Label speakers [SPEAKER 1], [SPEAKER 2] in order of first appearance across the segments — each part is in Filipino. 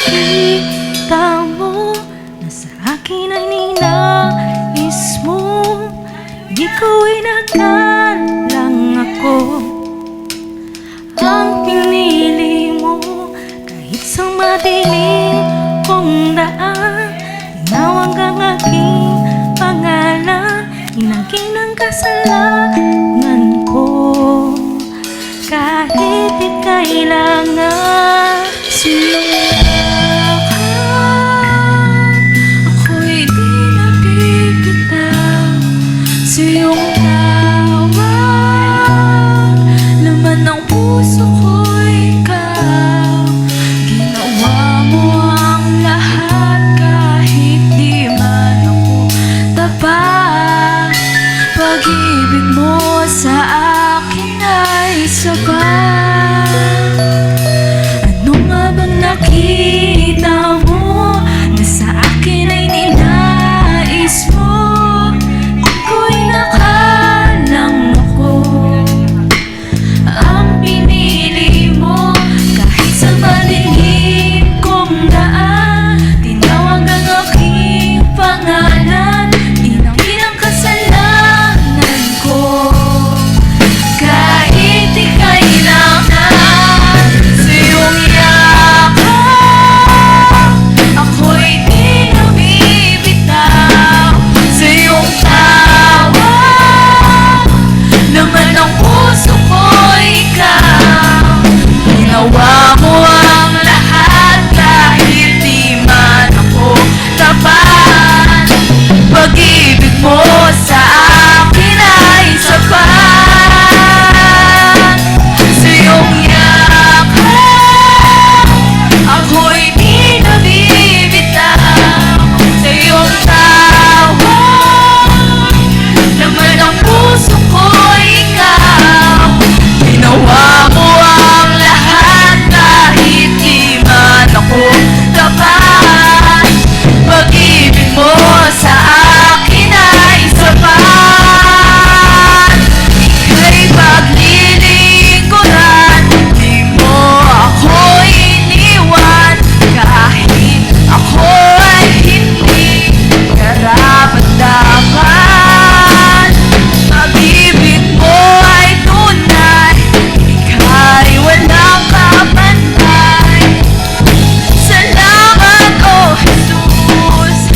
[SPEAKER 1] nakita mo na sa akin ay ninais mo. Ikaw ay nagkalang ako, ang pinili mo. Kahit sa madilim kong daan, tinawag ang aking pangalan. Inangkin ang kasalanan ko. Kahit di kailangan silakan, ako'y di nabibitaw sa iyong tawag. Laman ng puso ko'y ikaw. Ginawa mo ang lahat kahit di man ako tapat. Pag-ibig mo sa akin ay sapat. Ano nga bang nakita mo na sa akin ay ninais mo? Ako'y nakalang ako, ang pinili mo. Kahit sa madilim kong daan, tinawag ang aking pangalan. Inangkin ang kasalanan ko. Kahit di kailangan sa iyong yakap, ako'y di nabibitaw sa iyong tawag. Laman ng puso ko'y ikaw. Ginawa mo ang lahat kahit di man ako tapat. Pag-ibig mo sa akin ay sapat. Sa iyong yakap, ako'y di nabibitaw sa iyong tawag. Laman ng puso ko'y ikaw. Ginawa mo ang lahat kahit di man ako tapat. Pag-ibig mo sa akin ay sapat. Ika'y paglilingkuran, di mo ako iniwan. Kahit ako ay hindi karapat-dapat. Pag-ibig mo ay tunay, ika'y walang kapantay. Salamat, oh Jesus,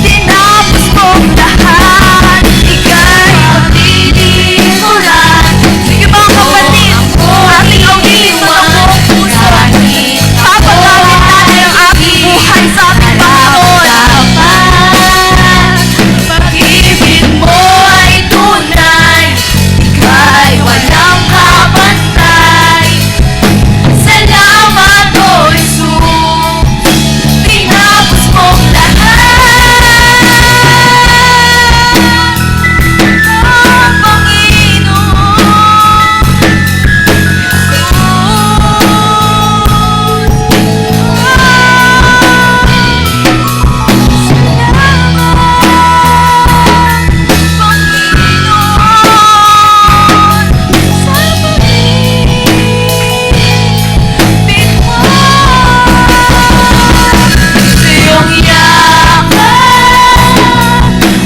[SPEAKER 1] tinapos mong lahat. Ika'y paglilingkuran. Sige mga kapatid, ating awitin sa buong puso. Papagawin natin ang ating buhay sa ating Panginoon. Pag-ibig mo ay tunay, ika'y walang kapantay. Salamat, oh Jesus, tinapos mong lahat.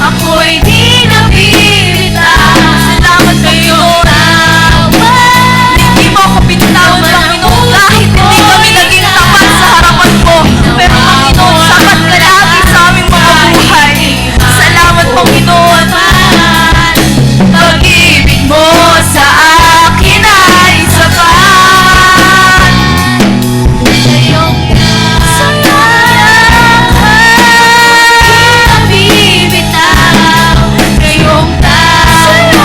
[SPEAKER 1] Oh, ako'y di nabibitaw. Salamat sa iyong tawag. Hindi mo ako binitawan, Panginoon, kahit hindi kami naging tapat sa harapan mo. Pero Panginoon, sapat ka lagi sa aming mga buhay. Salamat, Panginoon. Pag-ibig mo sa akin ay sapat. Sa iyong nabibitaw sa iyong tawag.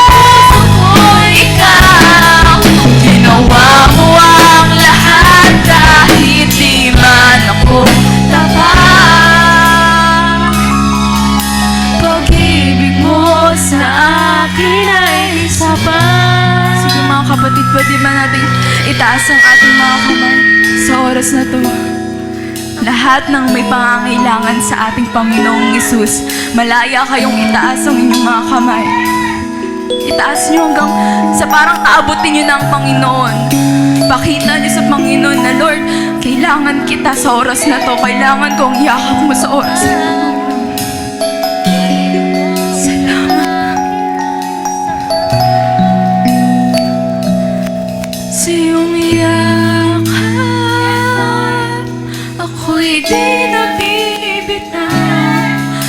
[SPEAKER 1] Puso ko'y ikaw. Ginawa mo ang lahat kahit di man ako tapat. Pag-ibig mo sa akin ay sapat. Sige mga kapatid, pwede ba natin itaas ang ating mga kamay sa oras na to? Lahat ng may pangangailangan sa ating Panginoong Hesus, malaya kayong itaas ang inyong mga kamay. Itaas nyo hanggang sa parang kaabutin nyo ng Panginoon. Ipakita niyo sa Panginoon na, Lord, kailangan kita sa oras na to. Kailangan kong yakap mo sa oras na to. Salamat. Sa iyong yakap, ako'y di nabibitaw.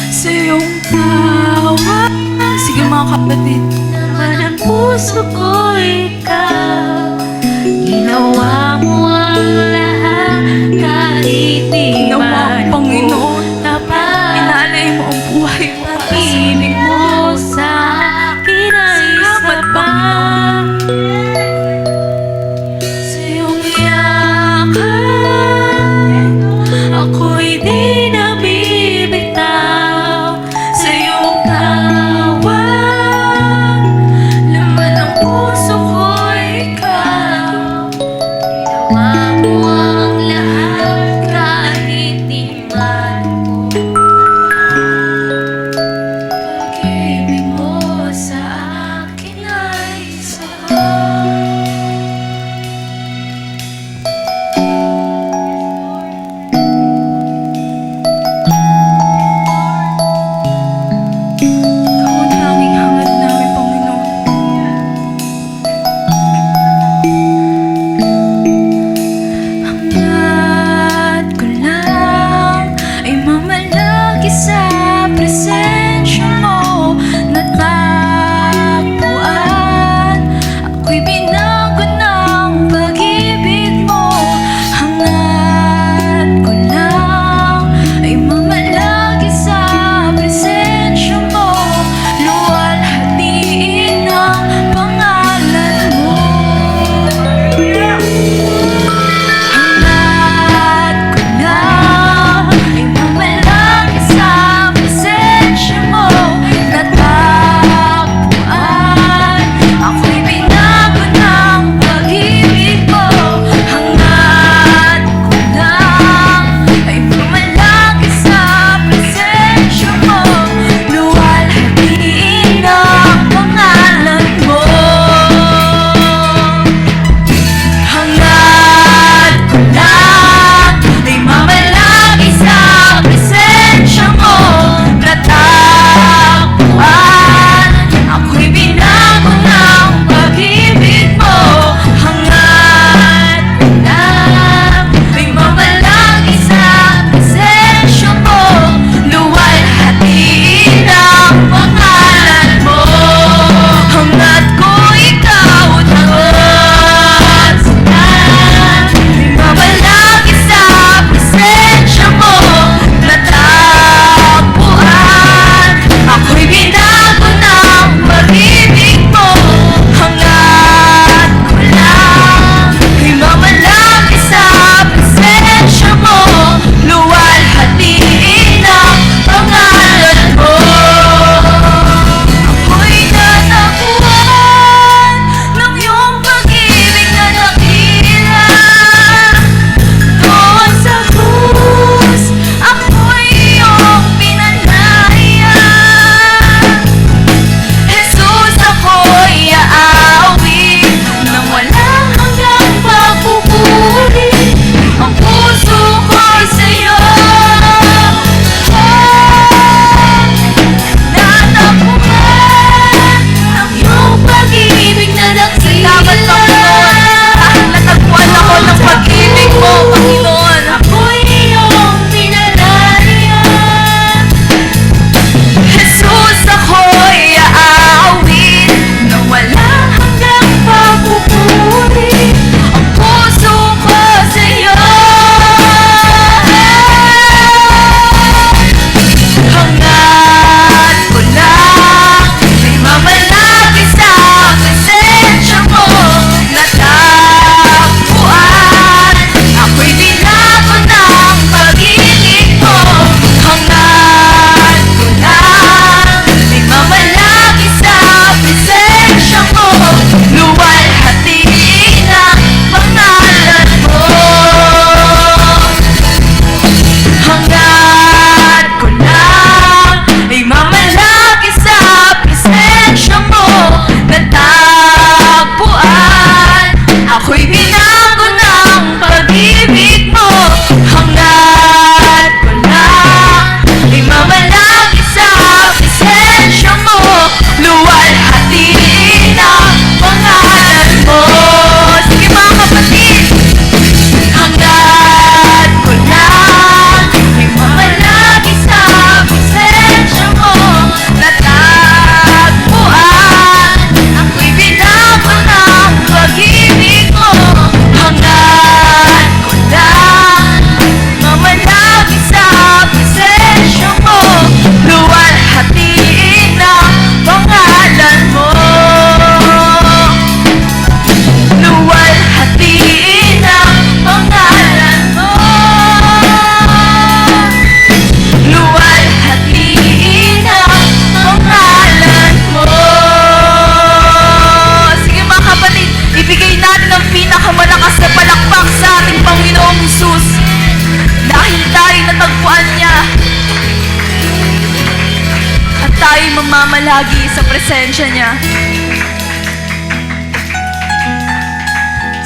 [SPEAKER 1] Sa iyong tawa, sige mga kapatid,
[SPEAKER 2] Naman ang puso ko ikaw, ginawa mo ang lahat kahit di
[SPEAKER 1] ginawa
[SPEAKER 2] man
[SPEAKER 1] ko, Panginoon.
[SPEAKER 2] tapat.
[SPEAKER 1] Inalay mo ang buhay ko.
[SPEAKER 2] Pag-ibig mo sa akin ay
[SPEAKER 1] Salamat,
[SPEAKER 2] sapat. Sa iyong yakap, ako'y di nabibitaw. Sa iyong tawa, laman ng puso ko ikaw, ginawa mo ang lahat kahit di man pag-ibig mo sa akin ay sapat.
[SPEAKER 1] Ikaw ang tanging hangad namin, Panginoon. ako'y mamamalagi sa presensya niya.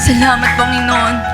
[SPEAKER 1] Salamat, Panginoon.